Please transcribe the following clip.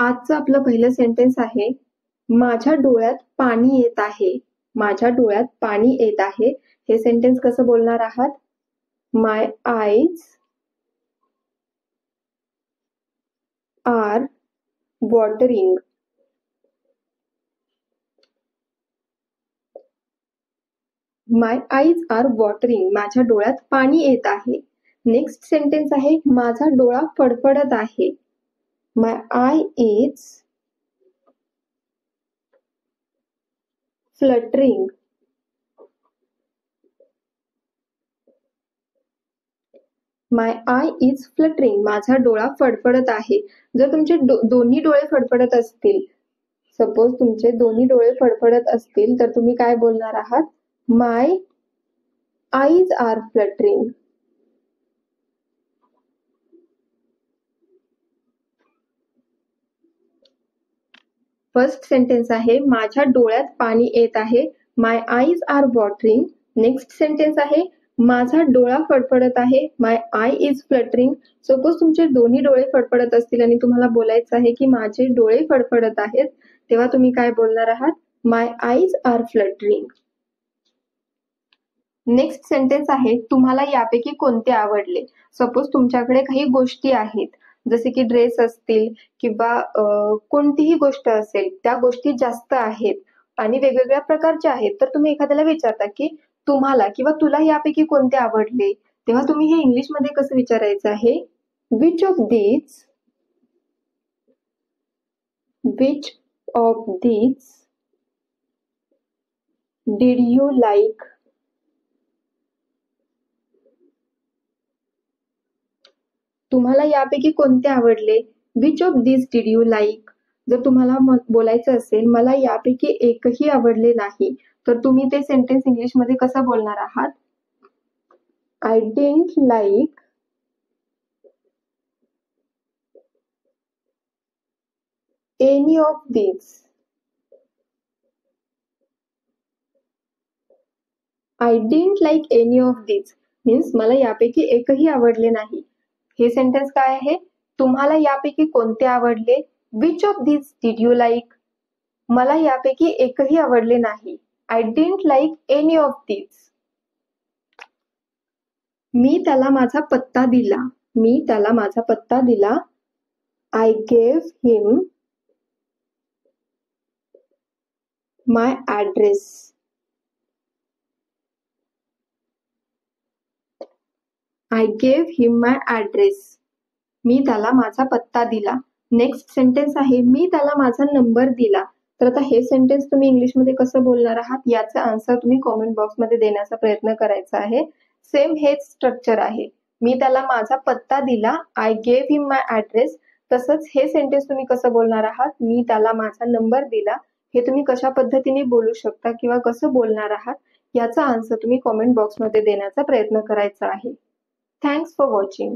आजचं आपलं पहिलं सेंटेन्स आहे, माझ्या डोळ्यात पाणी येत आहे. माझ्या डोळ्यात पाणी येत आहे. हे सेंटेन्स कसं बोलणार आहात? My eyes are watering. My eyes are watering. माझ्या डोळ्यात पाणी येत आहे. नेक्स्ट सेंटेन्स आहे, माझा डोळा फडफडत आहे. My eye is fluttering. My eye is fluttering. माझा डोळा फडफडत आहे. जर तुमचे दोन्ही डोळे फडफडत असतील, सपोज तुमचे दोन्ही डोळे फडफडत असतील, तर तुम्ही काय बोलणार आहात? My eyes are fluttering. First sentence आहे, माझ्या डोळ्यात पाणी येत आहे. My eyes are watering. Next sentence आहे, माझा डोळा फडफडत आहे. My eye is fluttering. Suppose तुमचे दोन्ही डोळे फडफडत असतील आणि तुम्हाला बोलायचं आहे की माझे डोळे फडफडत आहेत, तेव्हा तुम्ही काय बोलणार आहात? My eyes are fluttering. Next sentence आहे, तुम्हाला यापैकी कोणते आवडले? सपोज तुमच्याकडे काही गोष्टी आहेत, जसे की ड्रेस असतील किंवा कोणतीही गोष्ट असेल, त्या गोष्टी जास्त आहेत आणि वेगवेगळ्या प्रकारच्या आहेत, तर तुम्ही एखाद्याला विचारता की तुम्हाला किंवा तुला यापैकी कोणते आवडले, तेव्हा तुम्ही हे इंग्लिशमध्ये कसं विचारायचं आहे? Which of these did you like? तुम्हाला यापैकी कोणते आवडले? Which of this did you like? जर तुम्हाला बोलायचं असेल मला यापैकी एकही आवडले नाही, तर तुम्ही ते सेंटेन्स इंग्लिशमध्ये कसं बोलणार आहात? I didn't like any of this. I didn't like any of this means मला यापैकी एकही आवडले नाही. हे सेंटेन्स काय आहे? तुम्हाला यापैकी कोणते आवडले? Which of this did you like? मला यापैकी एकही आवडले नाही. I didn't like any of this. मी त्याला माझा पत्ता दिला. मी त्याला माझा पत्ता दिला. I gave him my address. I gave him my address. मी त्याला माझा पत्ता दिला. नेक्स्ट सेंटेन्स आहे, मी त्याला माझा नंबर दिला. तर आता हे सेंटेन्स तुम्ही इंग्लिशमध्ये कसं बोलणार आहात, याचा आन्सर तुम्ही कॉमेंट बॉक्समध्ये देण्याचा प्रयत्न करायचा आहे. सेम हेच स्ट्रक्चर आहे. मी त्याला माझा पत्ता दिला. I gave him my address. तसंच हे सेंटेन्स तुम्ही कसं बोलणार आहात? मी त्याला माझा नंबर दिला. हे तुम्ही कशा पद्धतीने बोलू शकता किंवा कसं बोलणार आहात, याचा आन्सर तुम्ही कॉमेंट बॉक्समध्ये देण्याचा प्रयत्न करायचा आहे. Thanks for watching.